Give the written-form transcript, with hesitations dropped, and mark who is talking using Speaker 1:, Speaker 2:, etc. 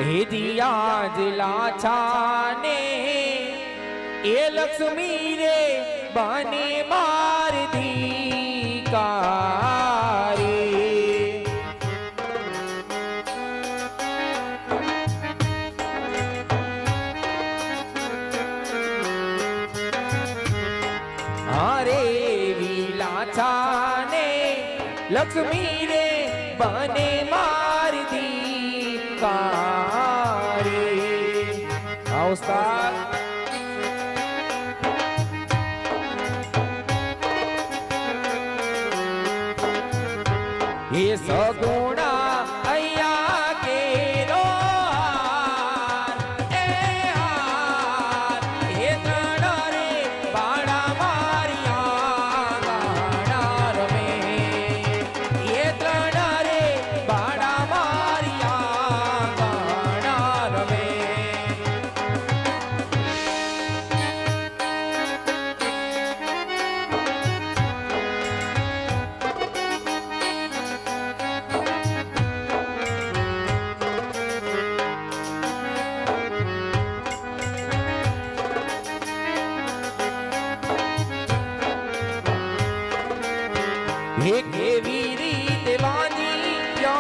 Speaker 1: हे दिया जिला छाने ए लक्ष्मी रे बने मार दी कारी अरे वीला छाने लक्ष्मी रे बने मार दी कारी उस्ताद ये सगुणा अया के रो हार ये त्रण रे बाड़ा मारिया गाणार में ये त्रण रे बाड़ा मारिया गाणार में ये केवी रीत वानी या